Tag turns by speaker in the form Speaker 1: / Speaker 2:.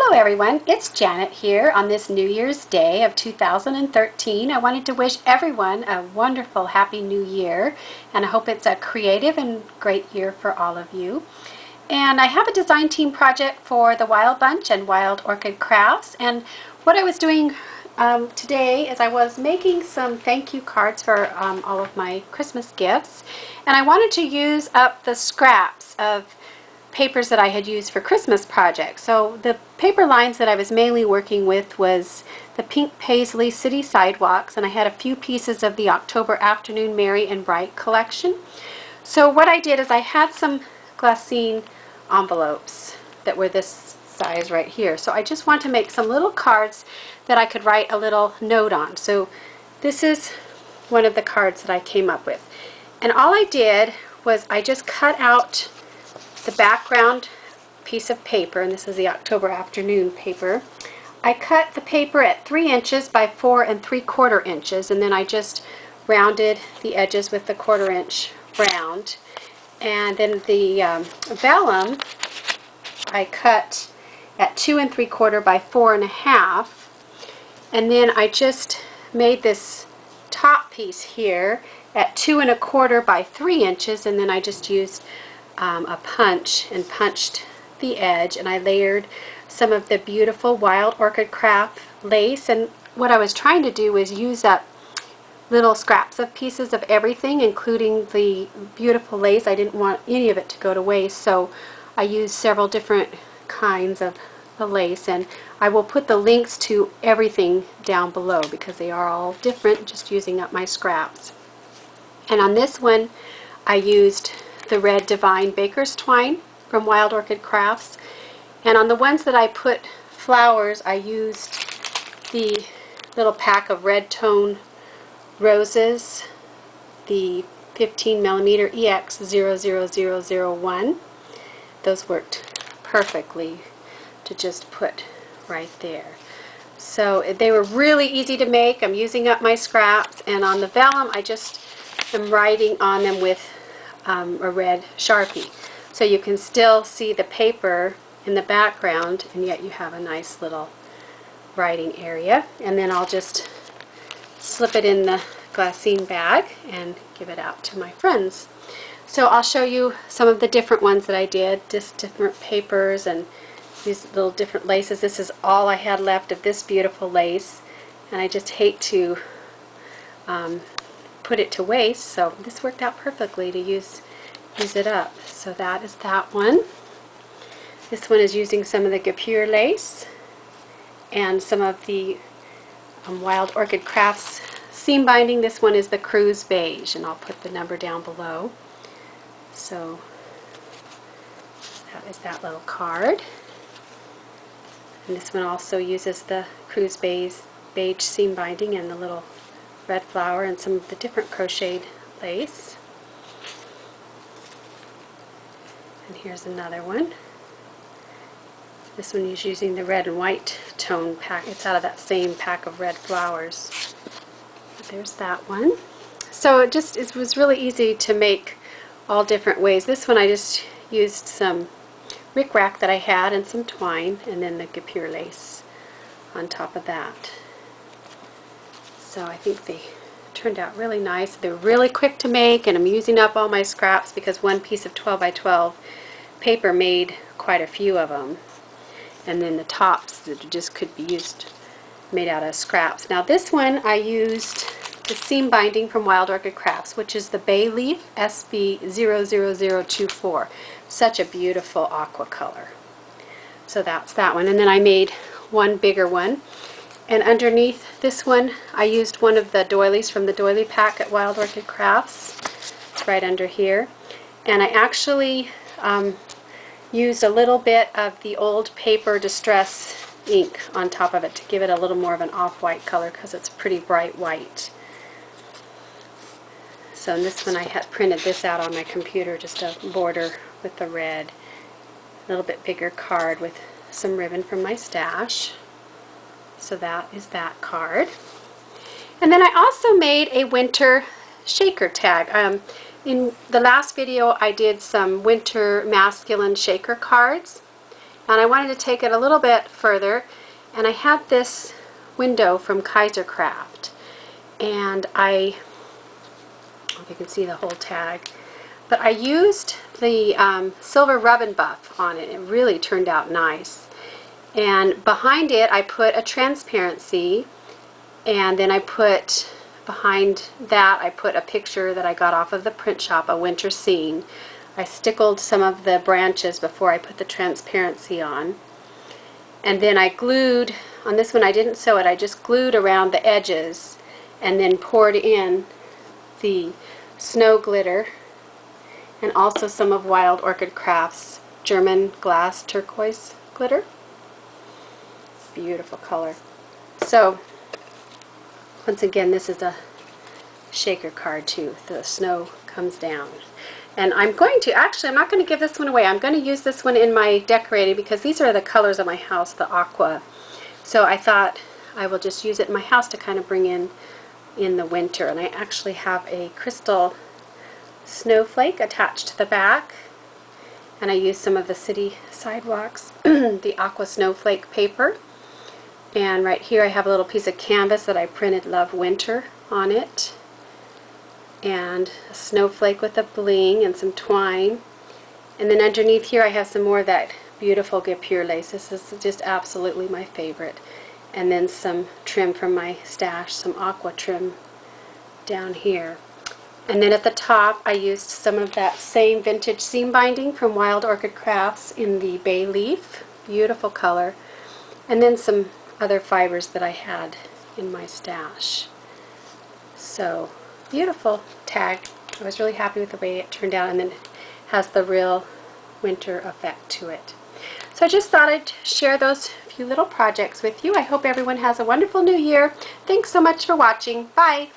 Speaker 1: Hello everyone, it's Janet here on this New Year's Day of 2013. I wanted to wish everyone a wonderful Happy New Year, and I hope it's a creative and great year for all of you. And I have a design team project for the Wild Bunch and Wild Orchid Crafts, and what I was doing today is I was making some thank you cards for all of my Christmas gifts, and I wanted to use up the scraps of papers that I had used for Christmas projects. So the paper lines that I was mainly working with was the Pink Paisley City Sidewalks, and I had a few pieces of the October Afternoon Merry and Bright collection. So what I did is I had some glassine envelopes that were this size right here. So I just want to make some little cards that I could write a little note on. So this is one of the cards that I came up with. And all I did was I just cut out the background piece of paper, and this is the October Afternoon paper. I cut the paper at 3 inches by 4 3/4 inches, and then I just rounded the edges with the 1/4 inch round. And then the vellum I cut at 2 3/4 by 4 1/2, and then I just made this top piece here at 2 1/4 by 3 inches, and then I just used a punch and punched the edge, and I layered some of the beautiful Wild Orchid Craft lace. And what I was trying to do was use up little scraps of pieces of everything, including the beautiful lace. I didn't want any of it to go to waste, so I used several different kinds of the lace, and I will put the links to everything down below because they are all different, just using up my scraps. And on this one I used the red Divine Baker's Twine from Wild Orchid Crafts, and on the ones that I put flowers I used the little pack of red tone roses, the 15mm EX00001. Those worked perfectly to just put right there. So they were really easy to make. I'm using up my scraps, and on the vellum I just am writing on them with a red Sharpie, so you can still see the paper in the background, and yet you have a nice little writing area. And then I'll just slip it in the glassine bag and give it out to my friends. So I'll show you some of the different ones that I did, just different papers and these little different laces. This is all I had left of this beautiful lace, and I just hate to put it to waste, so this worked out perfectly to use it up. So that is that one. This one is using some of the Guipure lace and some of the Wild Orchid Crafts seam binding. This one is the Cruise Beige, and I'll put the number down below. So that is that little card. And this one also uses the Cruise Beige seam binding and the little red flower and some of the different crocheted lace. And here's another one. This one is using the red and white tone pack. It's out of that same pack of red flowers. But there's that one. So it was really easy to make all different ways. This one I just used some rickrack that I had and some twine, and then the Guipure lace on top of that. So I think they turned out really nice. They're really quick to make, and I'm using up all my scraps because one piece of 12 by 12 paper made quite a few of them. And then the tops that just could be used, made out of scraps. Now this one I used the seam binding from Wild Orchid Crafts, which is the Bay Leaf SB00024. Such a beautiful aqua color. So that's that one. And then I made one bigger one. And underneath this one, I used one of the doilies from the doily pack at Wild Orchid Crafts. It's right under here. And I actually used a little bit of the old paper distress ink on top of it to give it a little more of an off-white color because it's pretty bright white. So in this one I had printed this out on my computer, just a border with the red. A little bit bigger card with some ribbon from my stash. So that is that card. And then I also made a winter shaker tag. In the last video I did some winter masculine shaker cards, and I wanted to take it a little bit further, and I had this window from Craft, and I hope you can see the whole tag, but I used the silver rub and buff on it. It really turned out nice. And behind it I put a transparency, and then I put behind that I put a picture that I got off of the print shop, a winter scene. I stickled some of the branches before I put the transparency on, and then I glued on this one. I didn't sew it, I just glued around the edges and then poured in the snow glitter and also some of Wild Orchid Crafts German glass turquoise glitter. Beautiful color. So once again, this is a shaker card too. The snow comes down. And I'm going to, actually I'm not going to give this one away. I'm going to use this one in my decorating because these are the colors of my house, the aqua. So I thought I will just use it in my house to kind of bring in the winter. And I actually have a crystal snowflake attached to the back. And I used some of the city sidewalks, the aqua snowflake paper. And right here I have a little piece of canvas that I printed Love Winter on it. And a snowflake with a bling and some twine. And then underneath here I have some more of that beautiful Guipure lace. This is just absolutely my favorite. And then some trim from my stash, some aqua trim down here. And then at the top I used some of that same vintage seam binding from Wild Orchid Crafts in the bay leaf. Beautiful color. And then some other fibers that I had in my stash. So beautiful tag. I was really happy with the way it turned out, and then it has the real winter effect to it. So I just thought I'd share those few little projects with you. I hope everyone has a wonderful new year. Thanks so much for watching. Bye!